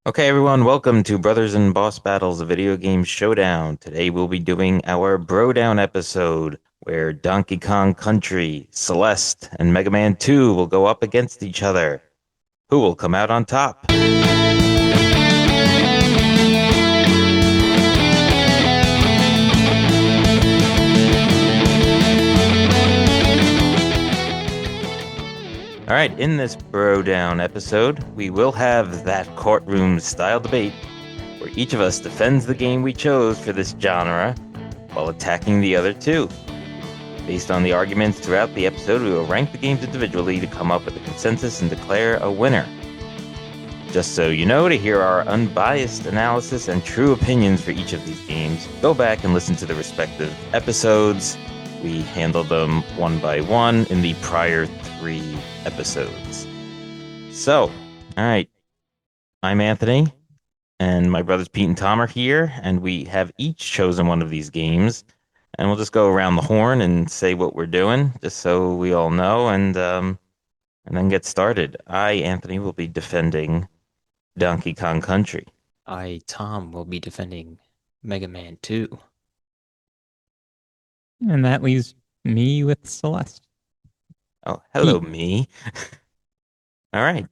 Okay, everyone, welcome to Brothers and Boss Battles, a video game showdown. Today we'll be doing our Brodown episode, where Donkey Kong Country, Celeste, and Mega Man 2 will go up against each other. Who will come out on top? All right, in this Brodown episode, we will have that courtroom style debate where each of us defends the game we chose for this genre while attacking the other two. Based on the arguments throughout the episode, we will rank the games individually to come up with a consensus and declare a winner. Just so you know, to hear our unbiased analysis and true opinions for each of these games, go back and listen to the respective episodes. We handled them one by one in the prior 3 episodes. So, all right, I'm Anthony, and my brothers Pete and Tom are here, and we have each chosen one of these games. And we'll just go around the horn and say what we're doing, just so we all know, and then get started. I, Anthony, will be defending Donkey Kong Country. Tom, will be defending Mega Man 2. And that leaves me with Celeste. Oh, hello, Pete. me. All right,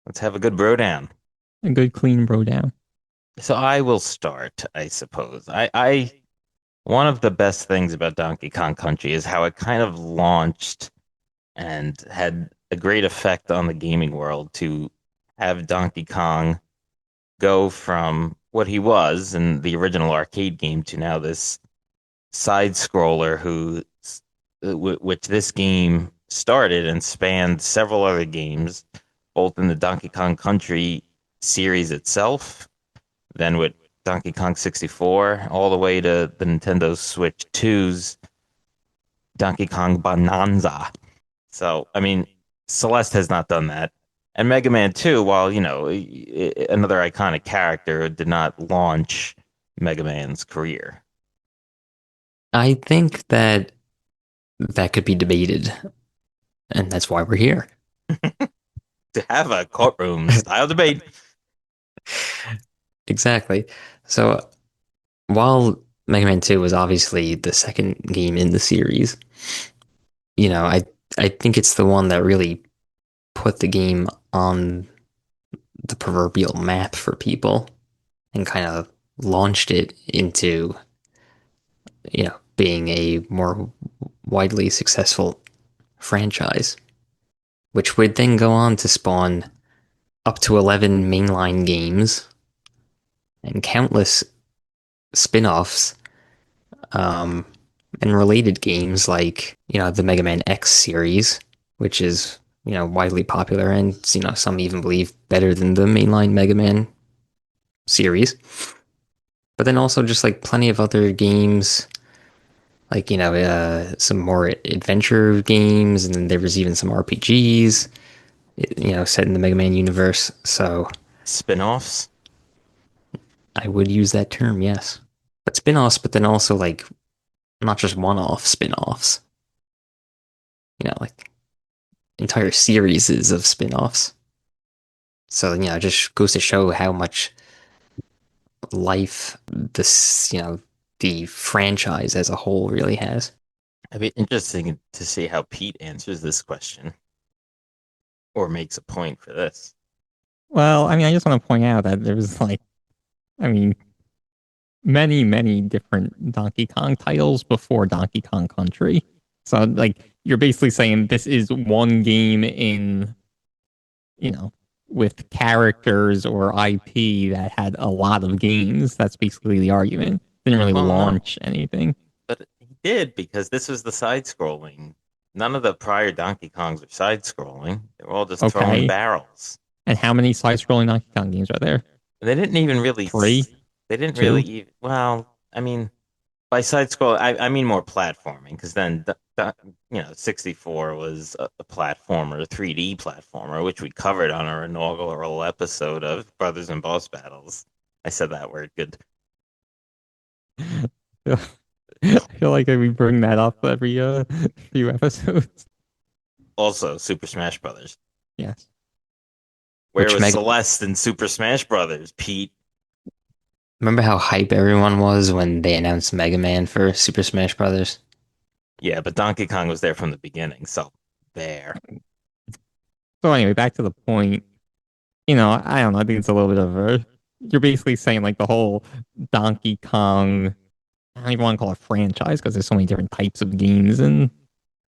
let's have a good bro down. A good clean bro down. So I will start, I suppose. I one of the best things about Donkey Kong Country is how it kind of launched and had a great effect on the gaming world to have Donkey Kong go from what he was in the original arcade game to now this side scroller which this game started and spanned several other games, both in the Donkey Kong Country series itself, then with Donkey Kong 64, all the way to the Nintendo Switch 2's Donkey Kong Bonanza. So, I mean, Celeste has not done that. And Mega Man 2, while, another iconic character, did not launch Mega Man's career. I think that could be debated, and that's why we're here. To have a courtroom style debate. Exactly. So, while Mega Man 2 was obviously the second game in the series, I think it's the one that really put the game on the proverbial map for people and kind of launched it into, being a more widely successful franchise, which would then go on to spawn up to 11 mainline games and countless spin-offs, and related games like, the Mega Man X series, which is, widely popular and, some even believe better than the mainline Mega Man series. But then also just like plenty of other games, like, some more adventure games, and then there was even some RPGs, set in the Mega Man universe. So Spin-offs? I would use that term, yes. But spin-offs, but then also like not just one-off spin-offs. Like entire series of spin-offs. So, it just goes to show how much life this, the franchise as a whole really has. It'd be interesting to see how Pete answers this question or makes a point for this. Well, I just want to point out that there was many, many different Donkey Kong titles before Donkey Kong Country. So, you're basically saying this is one game in, with characters or IP that had a lot of games. That's basically the argument. Didn't really launch anything. But he did, because this was the side-scrolling. None of the prior Donkey Kongs are side-scrolling. They were all just throwing barrels. And how many side-scrolling Donkey Kong games are there? They didn't even really... 3? They didn't 2? really even... Well, by side-scroll, I mean more platforming, because then, 64 was a platformer, a 3D platformer, which we covered on our inaugural episode of Brothers and Boss Battles. I said that word good. I feel like we bring that up every few episodes. Also, Super Smash Brothers. Yes. Where Which was Mega Celeste in Super Smash Brothers, Pete? Remember how hype everyone was when they announced Mega Man for Super Smash Brothers? Yeah, but Donkey Kong was there from the beginning, so there. So anyway, back to the point. I don't know. I think it's a little bit of a. You're basically saying like the whole Donkey Kong. I don't even want to call it franchise because there's so many different types of games and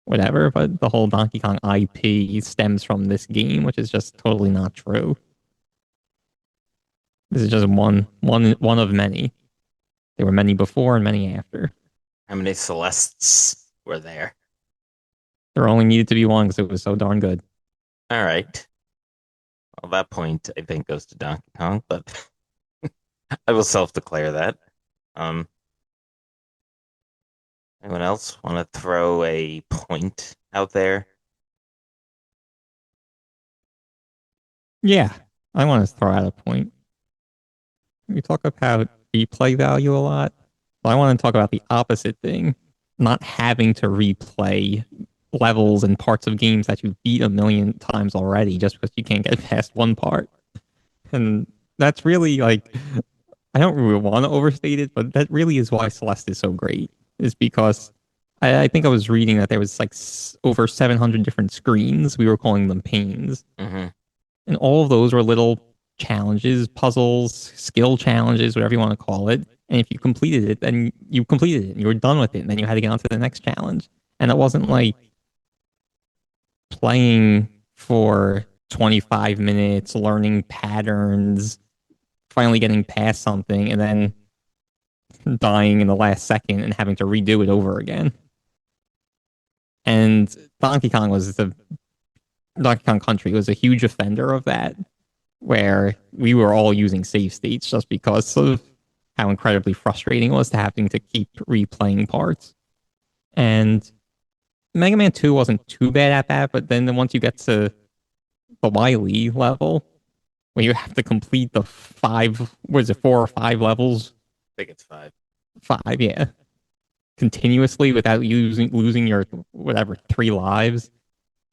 whatever. But the whole Donkey Kong IP stems from this game, which is just totally not true. This is just one of many. There were many before and many after. How many Celestes were there? There only needed to be one because it was so darn good. All right. Well, that point I think goes to Donkey Kong, but I will self-declare that. Um, Anyone else want to throw a point out there? Yeah, I want to throw out a point. We talk about replay value a lot. Well, I want to talk about the opposite thing, not having to replay levels and parts of games that you've beat a million times already just because you can't get past one part. And that's really like, I don't really want to overstate it, but that really is why Celeste is so great, is because I think I was reading that there was like over 700 different screens. We were calling them panes. Mm-hmm. And all of those were little challenges, puzzles, skill challenges, whatever you want to call it. And if you completed it, then you completed it and you were done with it. And then you had to get on to the next challenge. And it wasn't like playing for 25 minutes, learning patterns, finally getting past something, and then dying in the last second and having to redo it over again. And Donkey Kong Country was a huge offender of that, where we were all using save states just because of how incredibly frustrating it was to having to keep replaying parts. And Mega Man 2 wasn't too bad at that, but then once you get to the Wily level, where you have to complete the 4 or 5 levels? I think it's 5. 5, yeah. Continuously without losing your, 3 lives,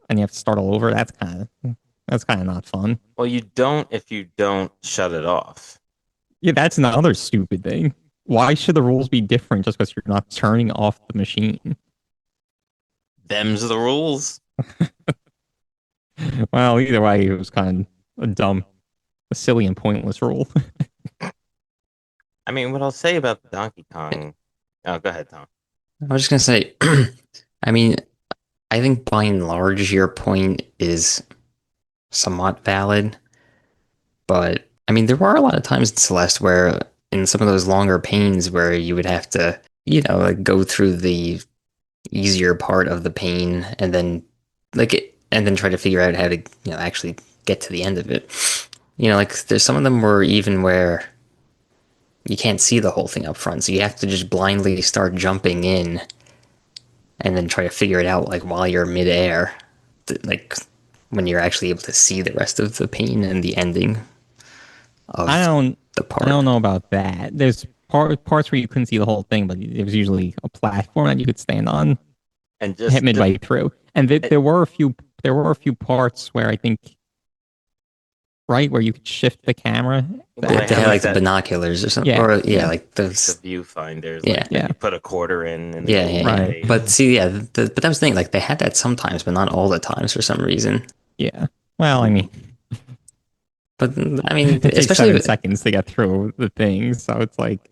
and you have to start all over, that's kind of not fun. Well, you don't if you don't shut it off. Yeah, that's another stupid thing. Why should the rules be different just because you're not turning off the machine? Them's the rules. Well, either way, it was kind of a silly and pointless rule. I mean, what I'll say about Donkey Kong. Oh, go ahead, Tom. I was just gonna say, I mean, I think by and large your point is somewhat valid, but I mean, there were a lot of times in Celeste where in some of those longer panes where you would have to, like go through the easier part of the pane and then and then try to figure out how to, actually get to the end of it. Like there's some of them were even where you can't see the whole thing up front, so you have to just blindly start jumping in and then try to figure it out like while you're midair, like when you're actually able to see the rest of the pane and the ending of the part. I don't know about that. There's parts where you couldn't see the whole thing, but there was usually a platform that you could stand on and just hit midway through. And there were a few parts where I think, right, where you could shift the camera. They had like the binoculars or something. Yeah. Or like those. The viewfinders. Yeah. Like, you put a quarter in. And Right. But see, but that was the thing. Like they had that sometimes, but not all the times for some reason. Yeah. Well, I mean. But I mean, it takes especially 7 seconds to get through the thing, so it's like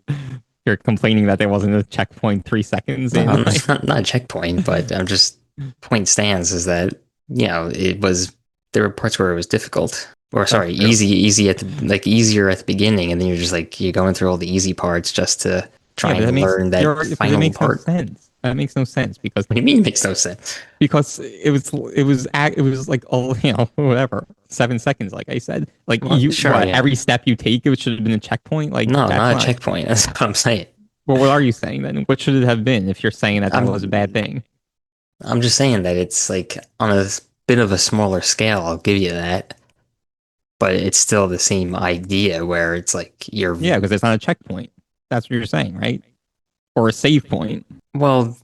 you're complaining that there wasn't a checkpoint 3 seconds in. It's not a checkpoint, but I'm just point stands is that it was, there were parts where it was difficult, or sorry, easy at the easier at the beginning, and then you're just like you're going through all the easy parts just to try and learn that final part. No sense. That makes no sense because. What do you mean it makes no sense? Because it was like whatever 7 seconds, like I said, like every step you take it should have been a checkpoint. Like no, not a checkpoint. That's what I'm saying. Well, what are you saying then? What should it have been if you're saying that was a bad thing? I'm just saying that it's like on a bit of a smaller scale. I'll give you that, but it's still the same idea where it's like because it's not a checkpoint. That's what you're saying, right? Or a save point. Well,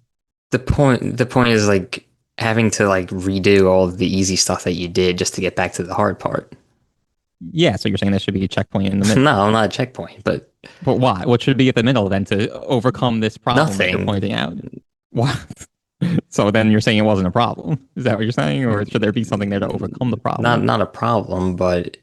the point is like having to like redo all of the easy stuff that you did just to get back to the hard part. Yeah, so you're saying there should be a checkpoint in the middle. No, not a checkpoint, but But why? What should be at the middle then to overcome this problem that you're nothing. pointing out? Why? So then you're saying it wasn't a problem. Is that what you're saying? Or should there be something there to overcome the problem? Not a problem, but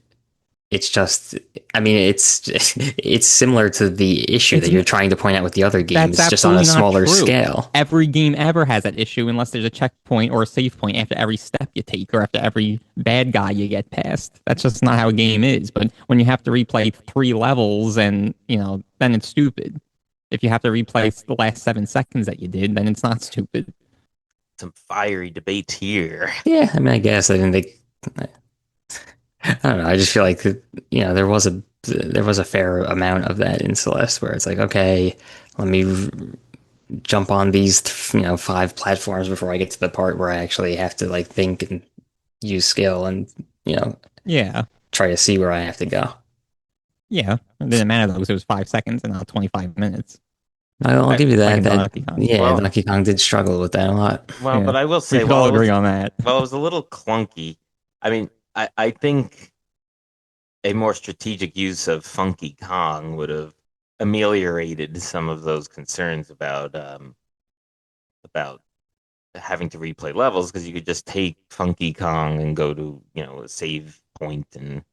it's just, I mean, it's it's similar to the issue that It's you're trying to point out with the other That's games, just on a absolutely not smaller true. scale. Every game ever has that issue unless there's a checkpoint or a save point after every step you take or after every bad guy you get past. That's just not how a game is. But when you have to replay 3 levels and, then it's stupid. If you have to replay the last 7 seconds that you did, then it's not stupid. Some fiery debates here. Yeah, I mean, I guess I didn't think. I don't know. I just feel like there was a fair amount of that in Celeste where it's like, okay, let me jump on these 5 platforms before I get to the part where I actually have to like think and use skill and Yeah. try to see where I have to go. Yeah. It didn't matter though because it was 5 seconds and not 25 minutes. I'll give you Like that. in That Donkey Kong. yeah, Well- Donkey Kong did struggle with that a lot. Well, Yeah. but I will We say, could all agree on that. it was a little clunky. I mean, I think a more strategic use of Funky Kong would have ameliorated some of those concerns about having to replay levels because you could just take Funky Kong and go to a save point and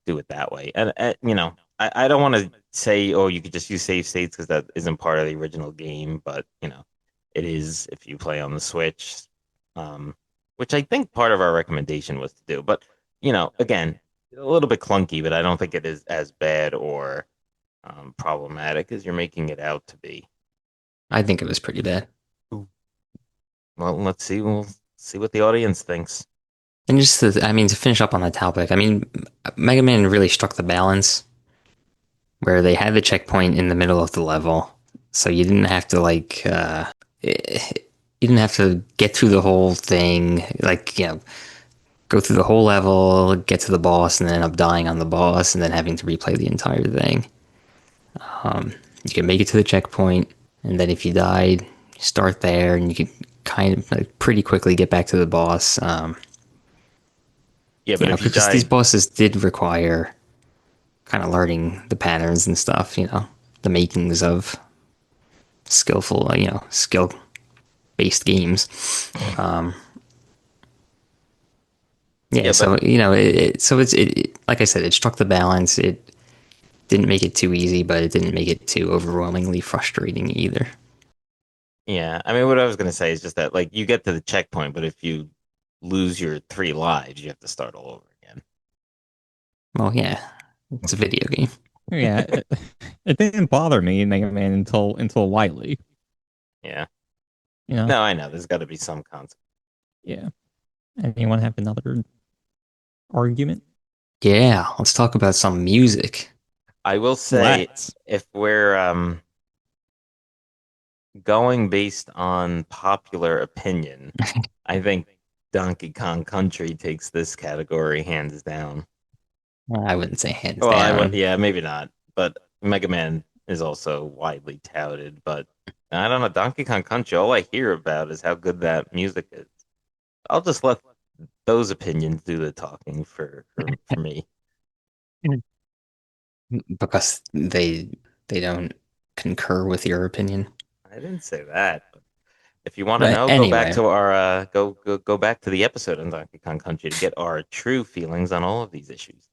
do it that way. And I don't want to say, oh, you could just use save states because that isn't part of the original game, but it is if you play on the Switch, which I think part of our recommendation was to do. But again, a little bit clunky, but I don't think it is as bad or problematic as you're making it out to be. I think it was pretty bad. Well, let's see. We'll see what the audience thinks. And just to finish up on that topic, I mean, Mega Man really struck the balance where they had the checkpoint in the middle of the level, so you didn't have to you didn't have to get through the whole thing, go through the whole level, get to the boss, and then end up dying on the boss, and then having to replay the entire thing. You can make it to the checkpoint, and then if you died, you start there, and you can kind of pretty quickly get back to the boss. Yeah, but if you because die, these bosses did require kind of learning the patterns and stuff, the makings of skillful, skill-based games. Yeah, so like I said, it struck the balance. It didn't make it too easy, but it didn't make it too overwhelmingly frustrating either. yeah, I mean, what I was gonna say is just that you get to the checkpoint, but if you lose your 3 lives, you have to start all over again. Well, yeah, it's a video game. Yeah. It didn't bother me in Mega Man until Wily. Yeah. You know? No, I know. There's got to be some concept. Yeah. Anyone have another argument? Yeah, let's talk about some music. I will say, Let's. if we're going based on popular opinion, I think Donkey Kong Country takes this category hands down. I wouldn't say hands Well, I down. would, yeah, maybe not. But Mega Man is also widely touted. But I don't know, Donkey Kong Country. All I hear about is how good that music is. I'll just let those opinions do the talking for me. Because they don't concur with your opinion. I didn't say that. But if you want to But know, anyway. go back to our go back to the episode on Donkey Kong Country to get our true feelings on all of these issues.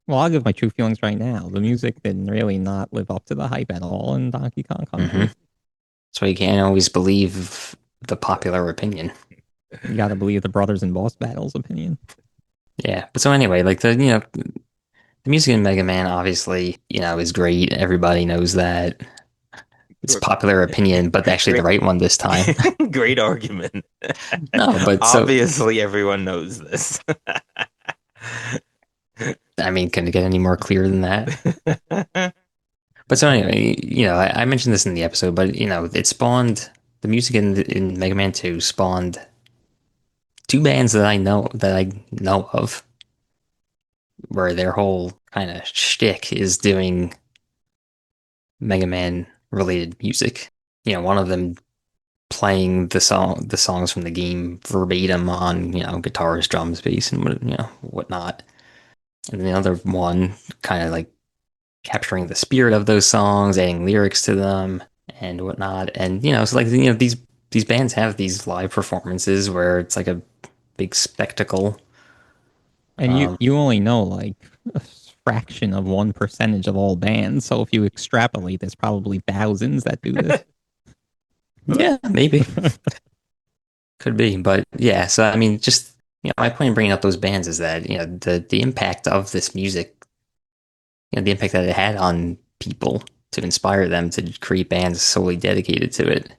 Well, I'll give my true feelings right now. The music didn't really not live up to the hype at all in Donkey Kong Country. So you can't always believe the popular opinion. You gotta believe the brothers in boss battles opinion. Yeah. But so anyway, the music in Mega Man obviously, is great. Everybody knows that. It's popular opinion, but actually the right one this time. Great argument. No, but obviously everyone knows this. I mean, can it get any more clear than that? But so anyway, I mentioned this in the episode, but it spawned the music in Mega Man 2 spawned 2 bands that I know of, where their whole kind of shtick is doing Mega Man related music. One of them playing the songs from the game verbatim on guitars, drums, bass, and whatnot. and then the other one kind of like capturing the spirit of those songs, adding lyrics to them and whatnot. And it's like these bands have these live performances where it's like a big spectacle. And you Um, you only know like a fraction of 1% of all bands. So if you extrapolate, there's probably thousands that do this. yeah, maybe could be, but yeah. So I mean, just my point in bringing up those bands is that the impact of this music, the impact that it had on people to inspire them to create bands solely dedicated to it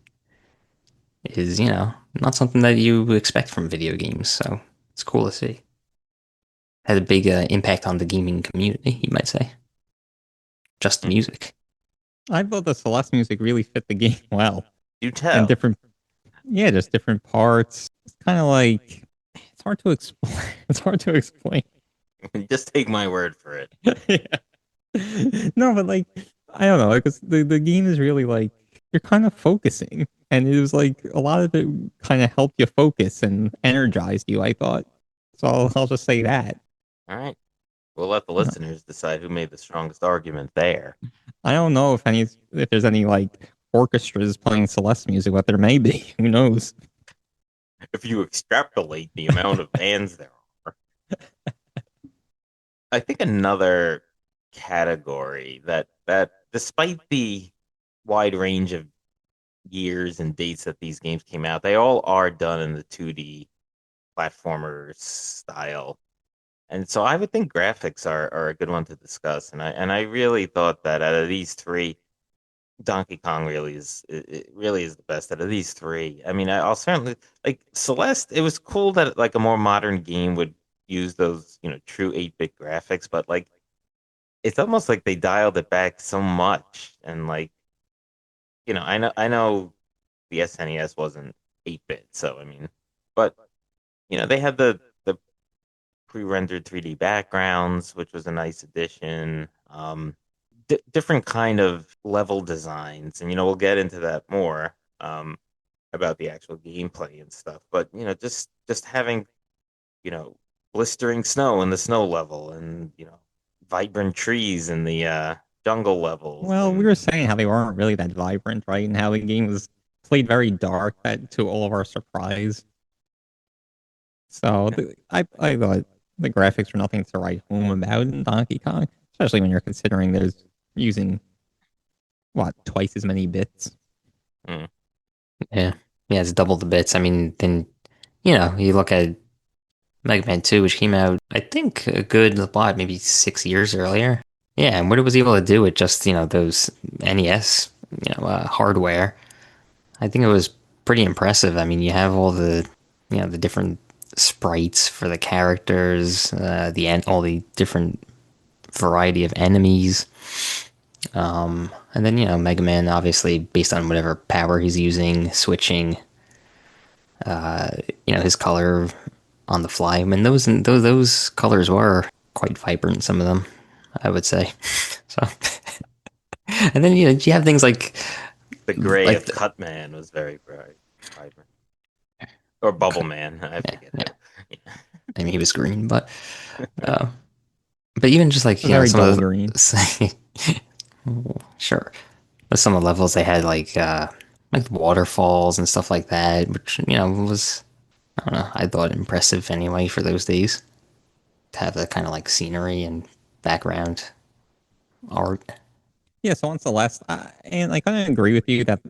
is not something that you expect from video games. So it's cool to see. Had a big impact on the gaming community, you might say. Just the Hmm. music. I thought the Celeste music really fit the game well. Do And tell. different, yeah, just different parts. It's kind of like, it's hard to explain. It's hard to explain. Just take my word for it. Yeah. No, but like, I don't know, like the game is really like, you're kind of focusing. And it was like, a lot of it kind of helped you focus and energized you, I thought. So I'll just say that. All right. We'll let the listeners decide who made the strongest argument there. I don't know if there's any like orchestras playing Celeste music, but there may be. Who knows? If you extrapolate the amount of bands there are, I think another category that despite the wide range of years and dates that these games came out, they all are done in the 2D platformer style. And so I would think graphics are a good one to discuss. And I really thought that out of these three, Donkey Kong really is it really is the best out of these three. I mean, I'll certainly like Celeste. It was cool that like a more modern game would use those true 8-bit graphics, but like it's almost like they dialed it back so much. And like I know the SNES wasn't 8-bit, so I mean, but they had the pre-rendered 3D backgrounds, which was a nice addition. Different kind of level designs, and we'll get into that more about the actual gameplay and stuff. But just having you know blistering snow in the snow level, and vibrant trees in the jungle levels, Well, we and were saying how they weren't really that vibrant, right? And how the game was played very dark, to all of our surprise. So I thought the graphics were nothing to write home about in Donkey Kong, especially when you're considering there's using what, twice as many bits. mm, Yeah. Yeah, it's double the bits. I mean, then you look at Mega Man 2, which came out, I think, a good what, maybe 6 years earlier. Yeah, and what it was able to do with just, those NES, hardware, I think it was pretty impressive. I mean, you have all the different sprites for the characters, all the different variety of enemies. And then, Mega Man, obviously, based on whatever power he's using, switching, uh, his color on the fly. I mean, those colors were quite vibrant. Some of them, I would say. So, and then you have things the gray like of Cutman was very bright, vibrant, or Bubble Man. I yeah, forget yeah. who. I mean, he was green, uh, but even just like Very some dull of green. the sure, but some of the levels they had like waterfalls and stuff like that, which was I don't know. I thought impressive anyway for those days to have that kind of like scenery and background art. Yeah, so on Celeste, and I kind of agree with you that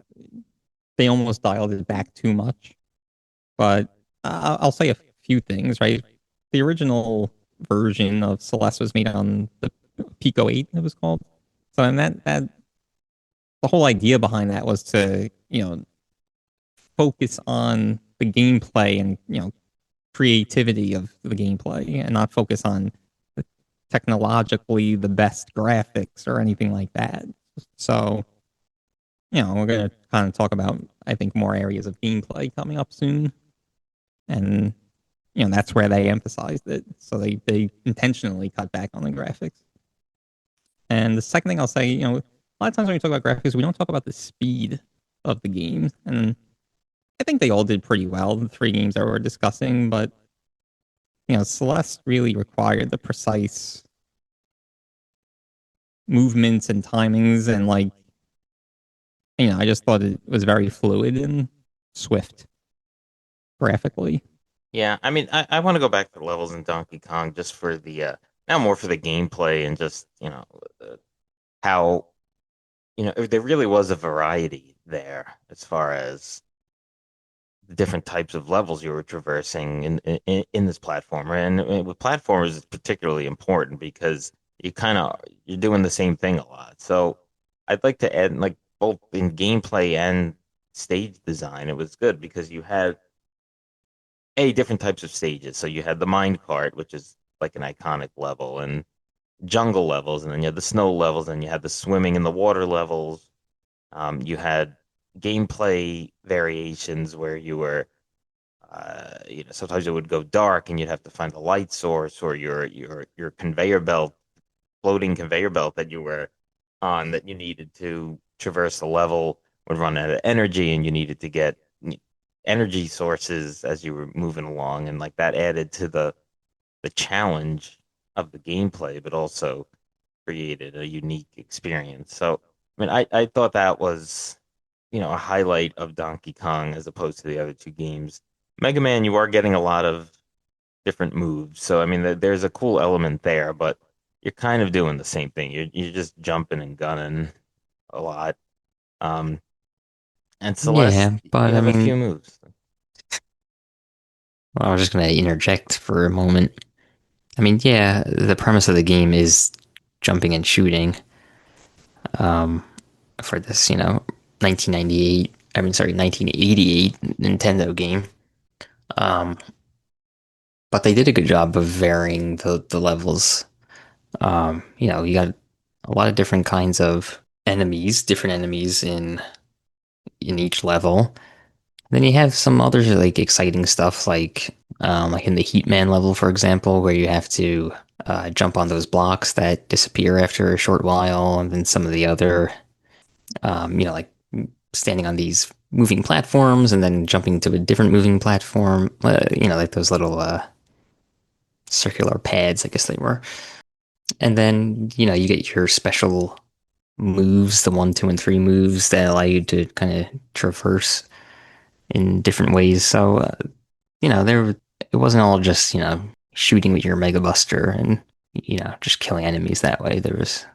they almost dialed it back too much. But I'll say a few things, right? The original version of Celeste was made on the Pico 8, it was called. So, and that the whole idea behind that was to, focus on the gameplay and, creativity of the gameplay and not focus on the technologically the best graphics or anything like that. So, we're going to kind of talk about, I think, more areas of gameplay coming up soon. And that's where they emphasized it. So they intentionally cut back on the graphics. And the second thing I'll say, a lot of times when we talk about graphics, we don't talk about the speed of the game. And I think they all did pretty well, the three games that we're discussing, but Celeste really required the precise movements and timings, and like, I just thought it was very fluid and swift graphically. Yeah, I mean, I want to go back to the levels in Donkey Kong just for the now more for the gameplay and just how there really was a variety there as far as the different types of levels you were traversing in this platformer. And with platformers, it's particularly important because you're doing the same thing a lot. So I'd like to add like both in gameplay and stage design, it was good because you had different types of stages. So you had the mine cart, which is like an iconic level, and jungle levels, and then you had the snow levels, and you had the swimming in the water levels. You had gameplay variations where you were, sometimes it would go dark, and you'd have to find a light source, or your conveyor belt, floating conveyor belt that you were on that you needed to traverse the level would run out of energy, and you needed to get energy sources as you were moving along, and like that added to the challenge of the gameplay, but also created a unique experience. So, I mean, I thought that was, a highlight of Donkey Kong as opposed to the other two games. Mega Man, you are getting a lot of different moves. So, I mean, there's a cool element there, but you're kind of doing the same thing. You're just jumping and gunning a lot. Um, and Celeste, Yeah, you but I have a few mean, moves. well, I was just gonna interject for a moment. I mean, yeah, the premise of the game is jumping and shooting. Um, for this, 1998. I mean, sorry, 1988 Nintendo game. Um, but they did a good job of varying the levels. You got a lot of different kinds of enemies, different enemies in each level. Then you have some other like exciting stuff like in the Heat Man level, for example, where you have to jump on those blocks that disappear after a short while, and then some of the other, like standing on these moving platforms and then jumping to a different moving platform, like those little circular pads, I guess they were. And then, you get your special moves, the 1, 2, and 3 moves that allow you to kind of traverse in different ways. So, there it wasn't all just, shooting with your Mega Buster and, just killing enemies that way. There was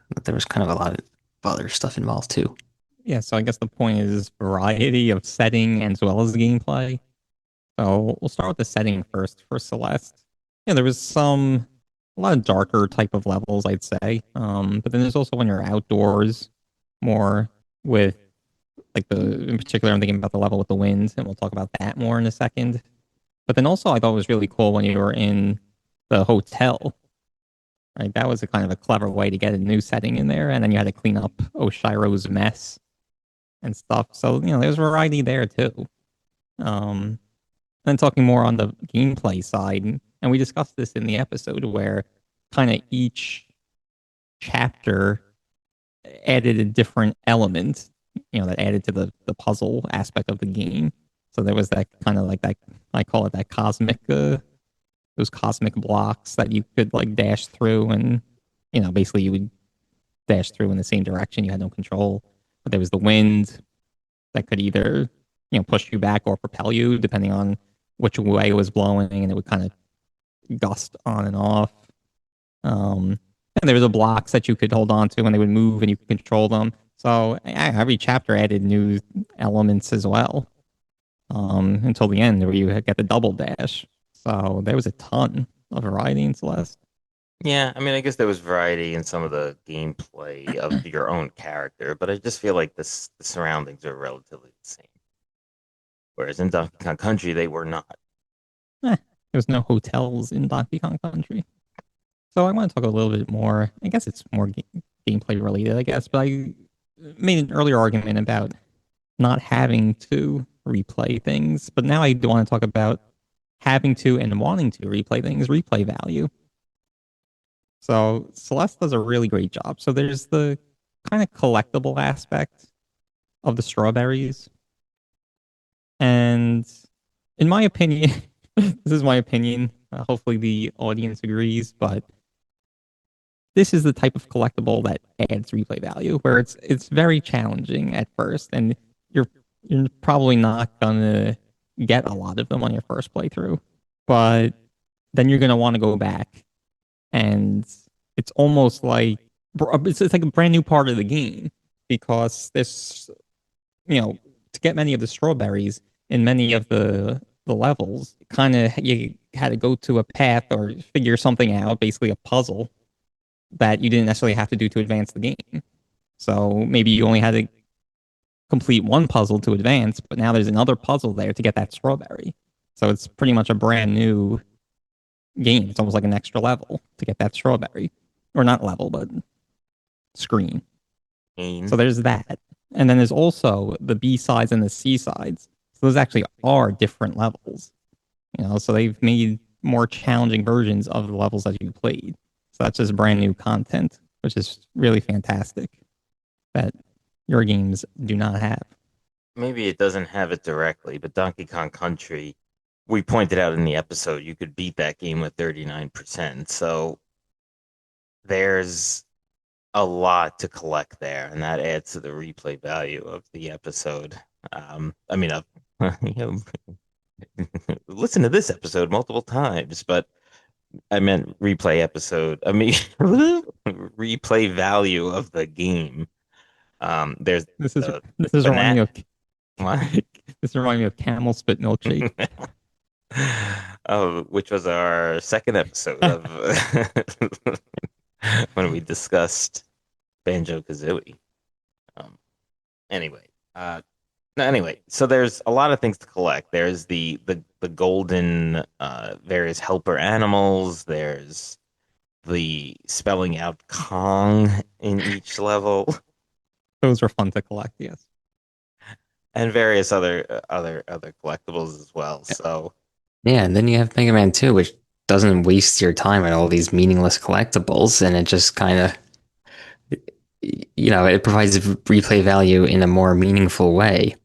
kind of a lot of other stuff involved too. Yeah, so I guess the point is variety of setting as well as gameplay. So we'll start with the setting first for Celeste. Yeah, there was a lot of darker type of levels, I'd say. But then there's also when you're outdoors more with like in particular, I'm thinking about the level with the wind, and we'll talk about that more in a second. But then also I thought it was really cool when you were in the hotel. Right, that was a kind of a clever way to get a new setting in there, and then you had to clean up Oshiro's mess and stuff. So, there's variety there too. Um, then talking more on the gameplay side, and we discussed this in the episode where kind of each chapter added a different element, that added to the puzzle aspect of the game. So there was that kind of like that, I call it that cosmic, those cosmic blocks that you could like dash through, and basically you would dash through in the same direction. You had no control. But there was the wind that could either push you back or propel you depending on which way it was blowing, and it would kind of gust on and off. And there was the blocks that you could hold on to, and they would move, and you could control them. So every chapter added new elements as well. Until the end where you get the double dash. So there was a ton of variety in Celeste. Yeah, I mean, I guess there was variety in some of the gameplay of your own character, but I just feel like the surroundings are relatively the same. Whereas in Donkey Kong Country, they were not. There's no hotels in Donkey Kong Country. So I want to talk a little bit more. I guess it's more gameplay related, I guess, but I made an earlier argument about not having to replay things, but now I do want to talk about having to and wanting to replay things, replay value. So Celeste does a really great job. So there's the kind of collectible aspect of the strawberries. And in my opinion, this is my opinion. Hopefully the audience agrees, but this is the type of collectible that adds replay value, where it's very challenging at first, and you're probably not gonna get a lot of them on your first playthrough, but then you're gonna want to go back, and it's almost like it's like a brand new part of the game because this, to get many of the strawberries in many of the levels, kind of you had to go to a path or figure something out, basically a puzzle that you didn't necessarily have to do to advance the game. So maybe you only had to complete one puzzle to advance, but now there's another puzzle there to get that strawberry. So it's pretty much a brand new game. It's almost like an extra level to get that strawberry. Or not level, but screen. So there's that. And then there's also the B sides and the C sides. So those actually are different levels. So they've made more challenging versions of the levels that you played. So that's just brand new content, which is really fantastic that your games do not have. Maybe it doesn't have it directly, but Donkey Kong Country, we pointed out in the episode, you could beat that game with 39%. So there's a lot to collect there, and that adds to the replay value of the episode. Listen to this episode multiple times, but I meant replay episode. Replay value of the game. There's this is reminding me of what? This reminds me of camel spit milkshake. Oh, which was our second episode of when we discussed Banjo-Kazooie. Anyway, so there's a lot of things to collect. There's the golden various helper animals. There's the spelling out Kong in each level. Those were fun to collect, yes. And various other collectibles as well. Yeah. So yeah, and then you have Mega Man 2, which doesn't waste your time on all these meaningless collectibles, and it just kind of, it provides replay value in a more meaningful way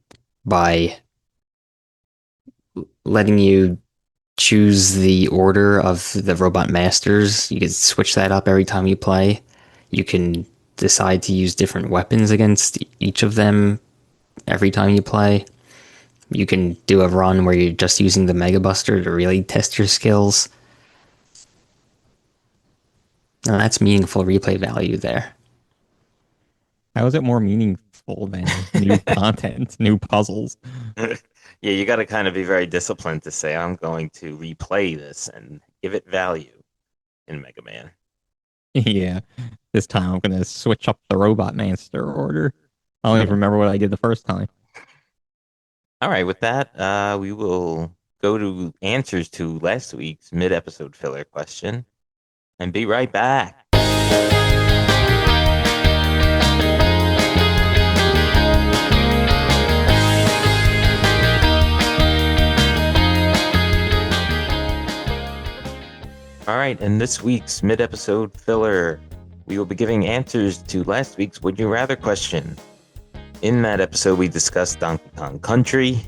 by letting you choose the order of the robot masters. You can switch that up every time you play. You can decide to use different weapons against each of them every time you play. You can do a run where you're just using the Mega Buster to really test your skills. Now that's meaningful replay value there. How is it more meaningful than new content, new puzzles? Yeah, you got to kind of be very disciplined to say, I'm going to replay this and give it value in Mega Man. Yeah, this time I'm going to switch up the Robot Master order. I don't even remember what I did the first time. All right, with that, we will go to answers to last week's mid-episode filler question and be right back. All right, in this week's mid-episode filler, we will be giving answers to last week's Would You Rather question. In that episode, we discussed Donkey Kong Country,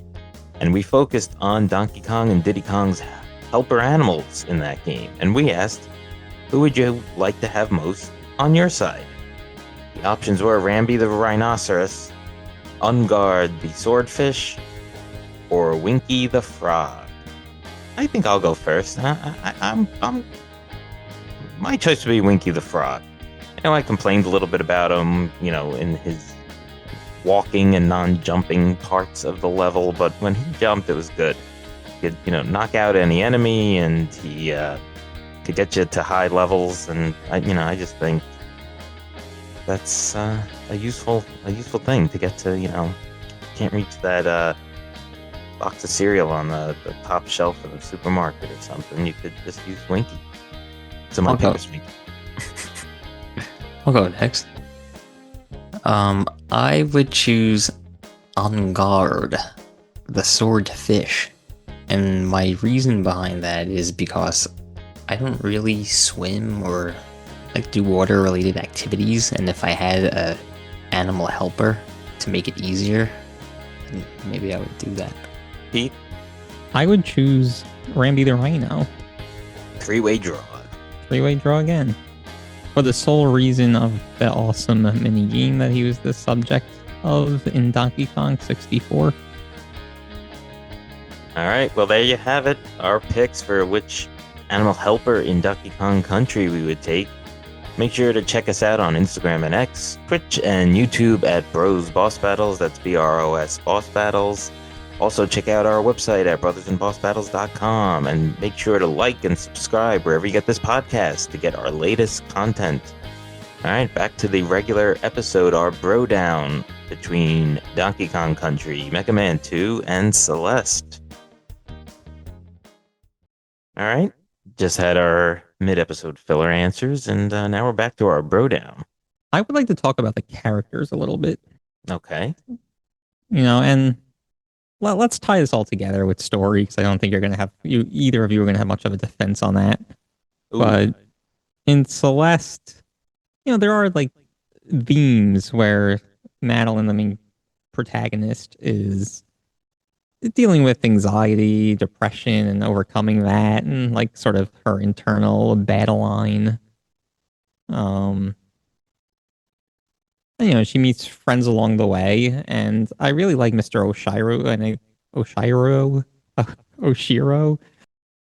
and we focused on Donkey Kong and Diddy Kong's helper animals in that game. And we asked, who would you like to have most on your side? The options were Rambi the rhinoceros, Unguard the swordfish, or Winky the frog. I think I'll go first. My choice would be Winky the frog. I complained a little bit about him, in his walking and non-jumping parts of the level, but when he jumped, it was good. He could, knock out any enemy, and he could get you to high levels, and I just think that's a useful thing to get to. Can't reach that box of cereal on the top shelf of the supermarket or something. You could just use Winky. So my pick was Winky. I'll go next. I would choose On Guard, the swordfish. And my reason behind that is because I don't really swim or do water related activities, and if I had a animal helper to make it easier, maybe I would do that. Pete? I would choose Rambi the rhino. Three-way draw. Three-way draw again. for the sole reason of the awesome mini game that he was the subject of in Donkey Kong 64. All right, well, there you have it. Our picks for which animal helper in Donkey Kong Country we would take. Make sure to check us out on Instagram and X, Twitch, and YouTube at Bros Boss Battles. That's BROS Boss Battles. Also, check out our website at brothersandbossbattles.com and make sure to like and subscribe wherever you get this podcast to get our latest content. All right, back to the regular episode, our Brodown between Donkey Kong Country, Mega Man 2, and Celeste. All right, just had our mid-episode filler answers, and now we're back to our Brodown. I would like to talk about the characters a little bit. Okay. And let's tie this all together with story, because I don't think either of you are going to have much of a defense on that. Ooh. But in Celeste, there are like themes where Madeline, the main protagonist, is dealing with anxiety, depression, and overcoming that, and like sort of her internal battle line. She meets friends along the way, and I really like Mr. Oshiro.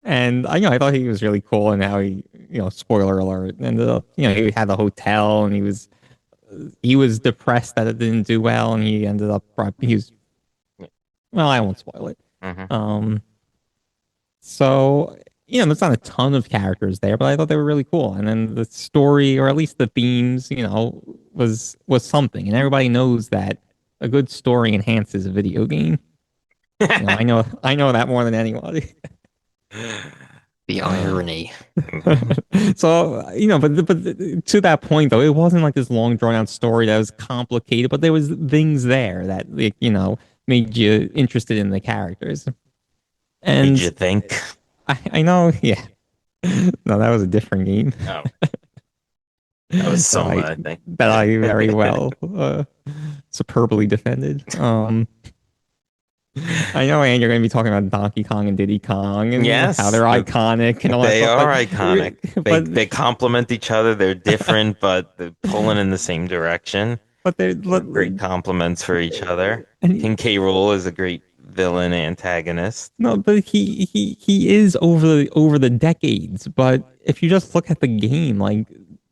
And I thought he was really cool, and how he, spoiler alert, ended up, he had the hotel, and he was depressed that it didn't do well, and he ended up, well, I won't spoil it. Mm-hmm. So, there's not a ton of characters there, but I thought they were really cool. And then the story, or at least the themes, was something. And everybody knows that a good story enhances a video game. I know that more than anybody. The irony. So, but to that point, though, it wasn't like this long, drawn-out story that was complicated, but there was things there that, made you interested in the characters. And made you think. I know, yeah. No, that was a different game. Oh. That was Soma, I think. That I very well superbly defended. I know, and you're going to be talking about Donkey Kong and Diddy Kong, and yes, how they're iconic and all that. They stuff, are iconic. They complement each other. They're different, but they're pulling in the same direction. But they're great compliments for each other. And King K. Rool is a great villain antagonist. No, but he is over the decades. But if you just look at the game, like,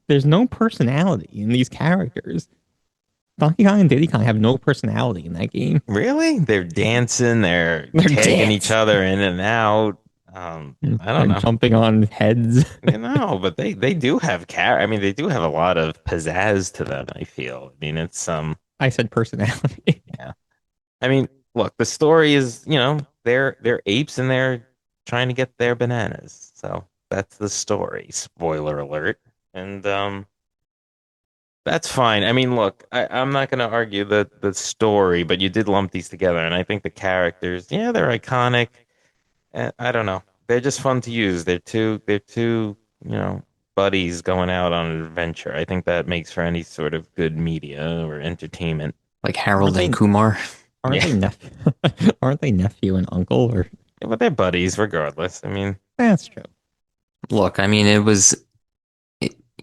there's no personality in these characters. Donkey Kong and Diddy Kong have no personality in that game. Really? They're dancing. They're tagging each other in and out. I don't know. Jumping on heads. But they do have they do have a lot of pizzazz to them, I feel. I mean, it's I said personality. Yeah. I mean, look, the story is, they're apes and they're trying to get their bananas. So that's the story. Spoiler alert. And that's fine. I mean, look, I'm not going to argue the story, but you did lump these together, and I think the characters, they're iconic. I don't know. They're just fun to use. They're two, buddies going out on an adventure. I think that makes for any sort of good media or entertainment. Like Harold and Kumar. Aren't they nephew and uncle? But they're buddies regardless. I mean, that's true. Look, I mean, it was,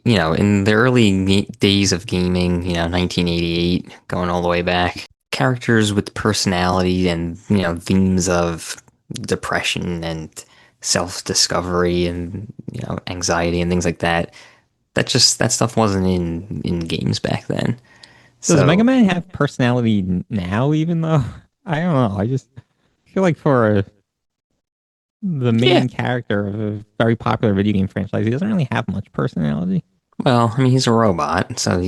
in the early days of gaming, 1988, going all the way back, characters with personality and, themes of depression and self-discovery and, anxiety and things like that. That stuff wasn't in games back then. Does Mega Man have personality now, even though? I don't know. I just feel like for the main character of a very popular video game franchise, he doesn't really have much personality. Well, I mean, he's a robot, so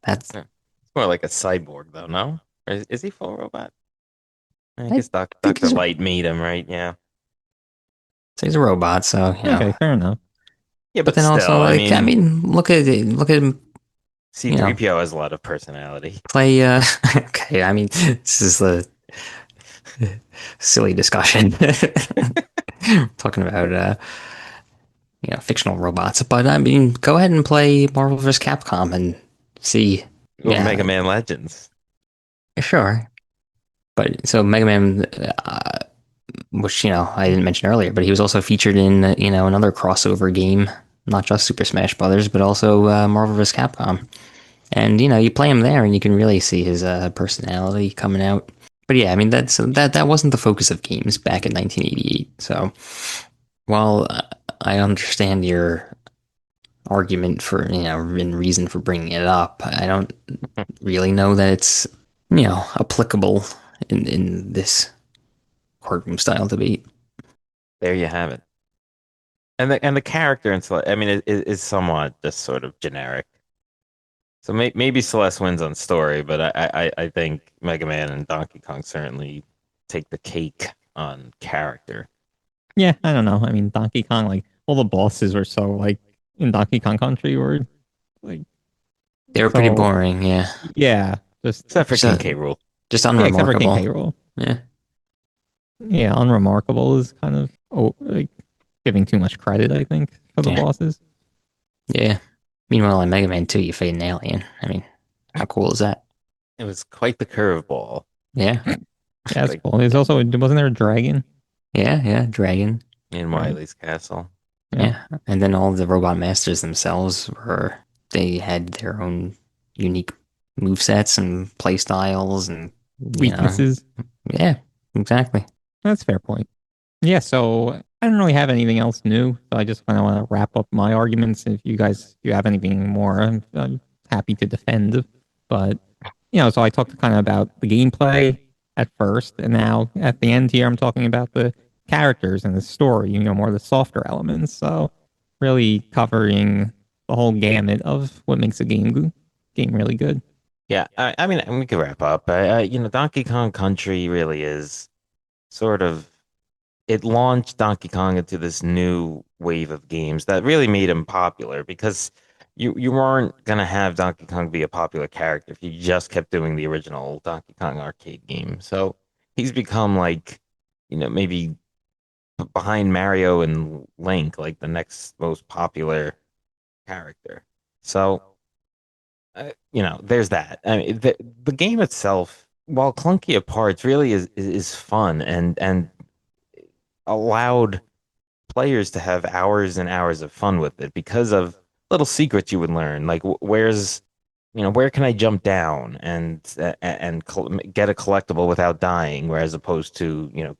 that's... It's more like a cyborg, though, no? Or is he full robot? I guess Dr. Light made him, right? Yeah. So he's a robot, so, Okay, fair enough. Yeah, but then still, also, look at him. C-3PO has a lot of personality. Play, okay, I mean, this is the silly discussion. Talking about, fictional robots. But, I mean, go ahead and play Marvel vs. Capcom and see. Mega Man Legends. Sure. But, so Mega Man, which, I didn't mention earlier, but he was also featured in, another crossover game not just Super Smash Brothers, but also Marvel vs. Capcom. And you play him there, and you can really see his personality coming out. But yeah, I mean that wasn't the focus of games back in 1988. So while I understand your argument for and reason for bringing it up, I don't really know that it's applicable in this courtroom style debate. There you have it. And the character in Celeste, I mean, is somewhat just sort of generic. So maybe Celeste wins on story, but I think Mega Man and Donkey Kong certainly take the cake on character. Yeah, I don't know. I mean, Donkey Kong, like all the bosses were so like in Donkey Kong Country were like They were pretty so boring, yeah. yeah, just Except for Just, King K. Rool. just yeah, except for King unremarkable. K. Rool. Yeah, Yeah, unremarkable is kind of like giving too much credit, I think, for the yeah, bosses. yeah. Meanwhile, in Mega Man 2, you fight an alien. I mean, how cool is that? It was quite the curveball. Yeah, Yeah, that's Like cool. There's also wasn't there a dragon? yeah. Dragon. in Right. Wily's castle. Yeah. Yeah, and then all the robot masters themselves they had their own unique move sets and play styles, and Weaknesses. yeah, exactly. That's a fair point. Yeah, so I don't really have anything else new. So I just kind of want to wrap up my arguments. If you have anything more, I'm happy to defend. But so I talked kind of about the gameplay at first, and now at the end here, I'm talking about the characters and the story. More the softer elements. So really covering the whole gamut of what makes a game really good. Yeah, I mean, we could wrap up. Donkey Kong Country really is sort of it launched Donkey Kong into this new wave of games that really made him popular because you weren't gonna have Donkey Kong be a popular character if you just kept doing the original Donkey Kong arcade game. So he's become like, maybe behind Mario and Link, like the next most popular character. So, there's that. I mean, the game itself, while clunky at parts, really is fun and allowed players to have hours and hours of fun with it because of little secrets you would learn, like where can I jump down and get a collectible without dying, whereas opposed to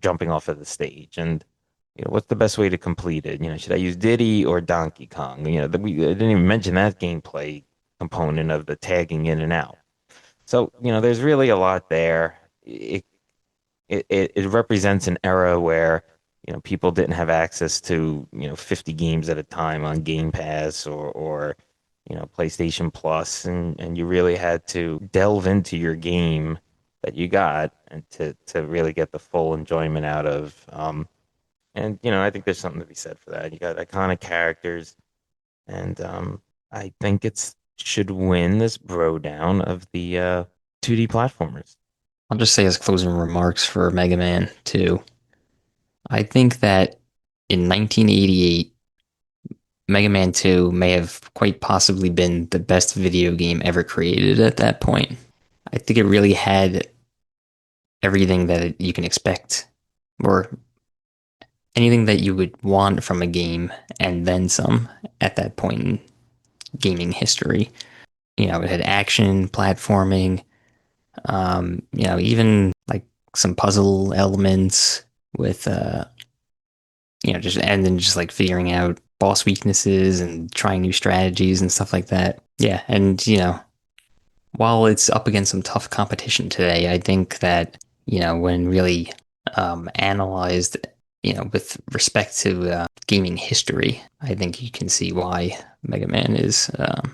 jumping off of the stage, and what's the best way to complete it? Should I use Diddy or Donkey Kong? We didn't even mention that gameplay component of the tagging in and out. So there's really a lot there. It represents an era where people didn't have access to 50 games at a time on Game Pass or PlayStation Plus, and you really had to delve into your game that you got and to really get the full enjoyment out of. And I think there's something to be said for that. You got iconic characters, and I think it's should win this Brodown of the 2D platformers. I'll just say as closing remarks for Mega Man 2. I think that in 1988, Mega Man 2 may have quite possibly been the best video game ever created at that point. I think it really had everything that you can expect, or anything that you would want from a game, and then some at that point in gaming history. It had action, platforming, even like some puzzle elements with just and then just like figuring out boss weaknesses and trying new strategies and stuff like that. Yeah, and while it's up against some tough competition today, I think that when really analyzed, with respect to gaming history, I think you can see why Mega Man is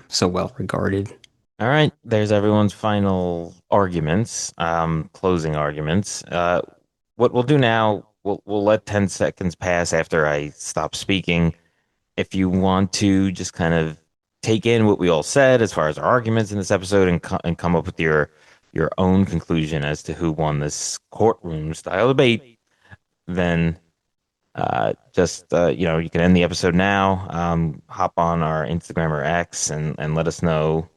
so well regarded. All right, there's everyone's final arguments, closing arguments. What we'll do now, we'll let 10 seconds pass after I stop speaking. If you want to just kind of take in what we all said as far as our arguments in this episode and come up with your own conclusion as to who won this courtroom style debate, then you can end the episode now. Hop on our Instagram or X and let us know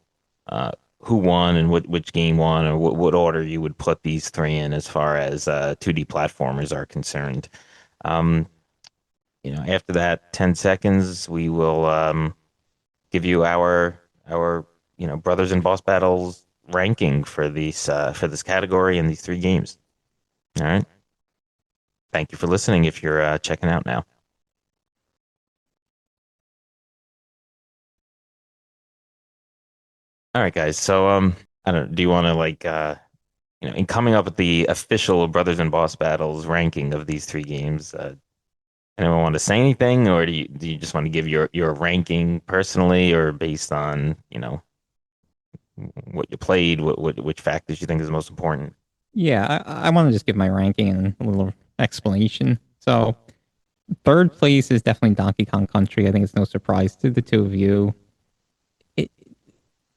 who won and which game won, or what order you would put these three in as far as 2D platformers are concerned. Um, After that 10 seconds, we will give you our brothers and boss battles ranking for this category and these three games. All right. Thank you for listening. If you're checking out now. All right, guys. So I don't. Do you want to in coming up with the official brothers and boss battles ranking of these three games? Anyone want to say anything, or do you just want to give your ranking personally, or based on what you played, which factors you think is most important? Yeah, I want to just give my ranking and a little explanation. So, third place is definitely Donkey Kong Country. I think it's no surprise to the two of you. It,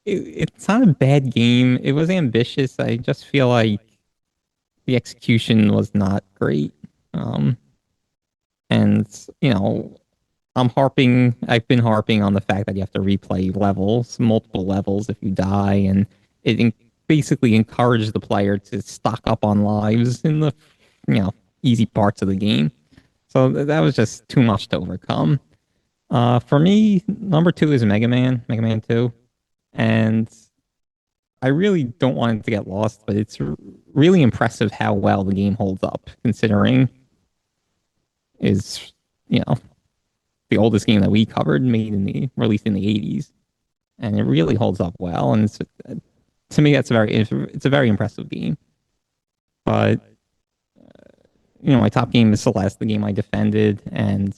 it's not a bad game. It was ambitious. I just feel like the execution was not great. Um, and I've been harping on the fact that you have to replay levels, multiple levels if you die, and basically encouraged the player to stock up on lives in the, you know, easy parts of the game. So that was just too much to overcome. For me, number two is Mega Man 2. And I really don't want it to get lost, but it's really impressive how well the game holds up, considering is, you know, the oldest game that we covered, released in the 80s, and it really holds up well. And to me, it's a very impressive game. But my top game is Celeste, the game I defended, and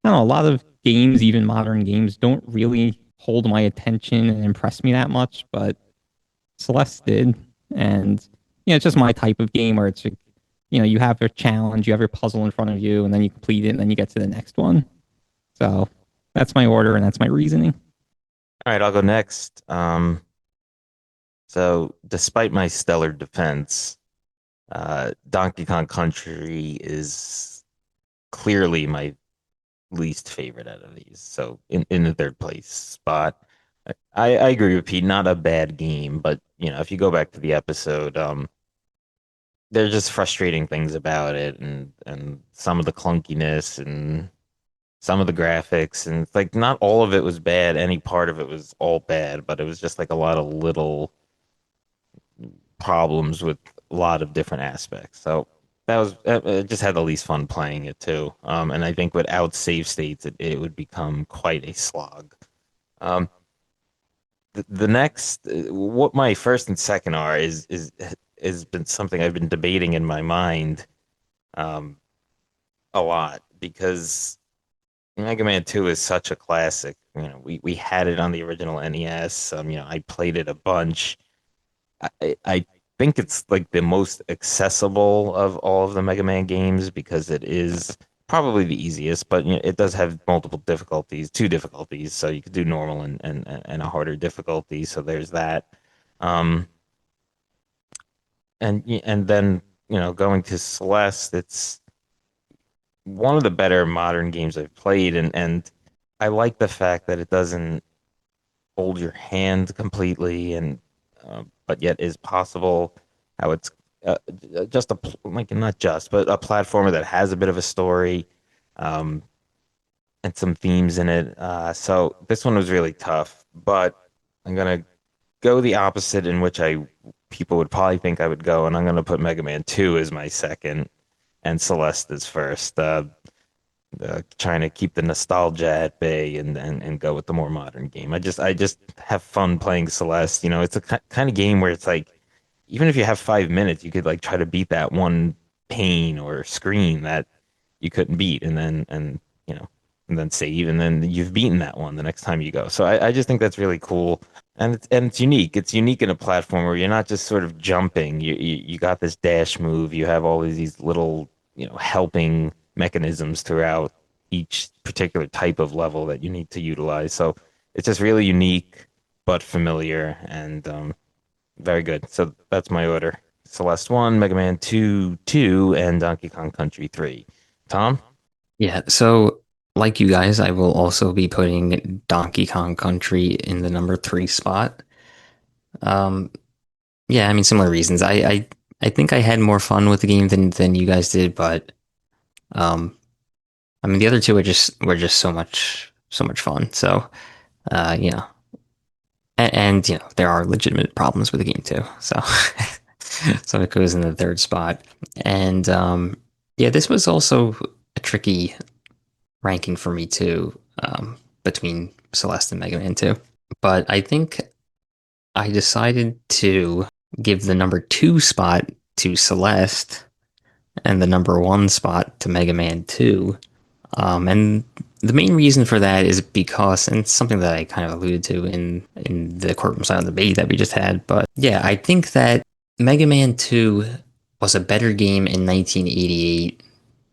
I don't know, a lot of games, even modern games, don't really hold my attention and impress me that much, but Celeste did. And it's just my type of game where you have your challenge, you have your puzzle in front of you, and then you complete it, and then you get to the next one. So that's my order, and that's my reasoning. All right, I'll go next. So despite my stellar defense, Donkey Kong Country is clearly my least favorite out of these. So in the third place spot, I agree with Pete. Not a bad game, but if you go back to the episode, there's just frustrating things about it, and some of the clunkiness and some of the graphics, and it's like not all of it was bad. Any part of it was all bad, but it was just like a lot of little problems with a lot of different aspects. So I just had the least fun playing it too. And I think without save states, it would become quite a slog. Um, the next, what my first and second are is has been something I've been debating in my mind um, a lot because Mega Man 2 is such a classic. We had it on the original NES. I played it a bunch. I think it's like the most accessible of all of the Mega Man games because it is probably the easiest, but it does have multiple difficulties, two difficulties, so you could do normal and a harder difficulty. So there's that. Um, and then going to Celeste, it's one of the better modern games I've played, and I like the fact that it doesn't hold your hand completely, and but yet is possible. How it's uh, just like not just, but a platformer that has a bit of a story, um, and some themes in it. So this one was really tough, but I'm gonna go the opposite in which I people would probably think I would go, and I'm gonna put Mega Man 2 as my second and Celeste as first. Trying to keep the nostalgia at bay and go with the more modern game. I just have fun playing Celeste. It's a kind of game where it's like even if you have 5 minutes, you could like try to beat that one pane or screen that you couldn't beat, and then save, and then you've beaten that one the next time you go. So I just think that's really cool. And it's unique. It's unique in a platform where you're not just sort of jumping. You got this dash move. You have all of these little, helping mechanisms throughout each particular type of level that you need to utilize. So it's just really unique but familiar and very good. So that's my order. Celeste 1, Mega Man 2, 2, and Donkey Kong Country 3. Tom? Yeah, so like you guys, I will also be putting Donkey Kong Country in the number three spot. Um, yeah, I mean similar reasons. I think I had more fun with the game than you guys did, but um, I mean, the other two were just so much fun. So, you know, and you know, there are legitimate problems with the game too. So, so it goes in the third spot. And yeah, this was also a tricky ranking for me too, between Celeste and Mega Man 2. But I think I decided to give the number 2 spot to Celeste and the number 1 spot to Mega Man 2. And the main reason for that is because, and it's something that I kind of alluded to in the courtroom style debate that we just had, but yeah, I think that Mega Man 2 was a better game in 1988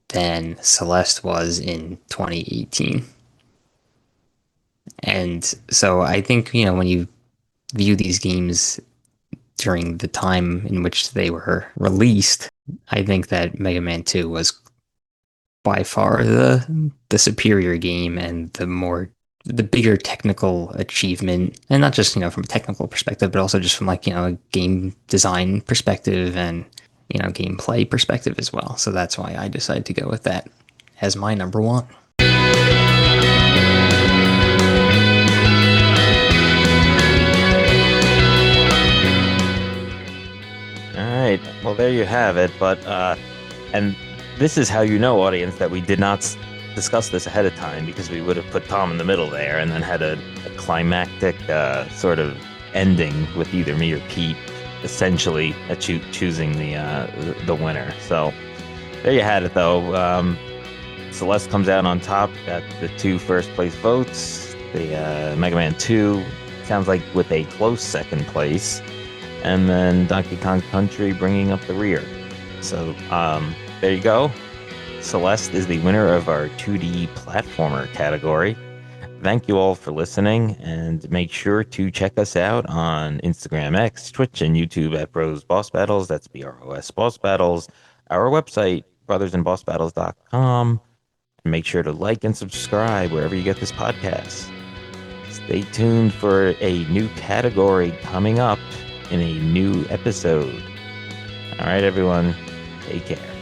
than Celeste was in 2018. And so I think, you know, when you view these games during the time in which they were released, I think that Mega Man 2 was by far the superior game and the bigger technical achievement, and not just, you know, from a technical perspective, but also just from, like, you know, a game design perspective and, you know, gameplay perspective as well. So that's why I decided to go with that as my number 1. All right. Well, there you have it. But and this is how you know, audience, that we did not discuss this ahead of time, because we would have put Tom in the middle there and then had a climactic sort of ending with either me or Pete, essentially choosing the winner. So there you had it, though. Celeste comes out on top, got the 2 first place votes. The Mega Man 2 sounds like with a close second place, and then Donkey Kong Country bringing up the rear. So there you go. Celeste is the winner of our 2D platformer category. Thank you all for listening, and make sure to check us out on Instagram, X, Twitch, and YouTube at Bros Boss Battles. That's BROS Boss Battles. Our website, brothersandbossbattles.com. And make sure to like and subscribe wherever you get this podcast. Stay tuned for a new category coming up in a new episode. All right, everyone, take care.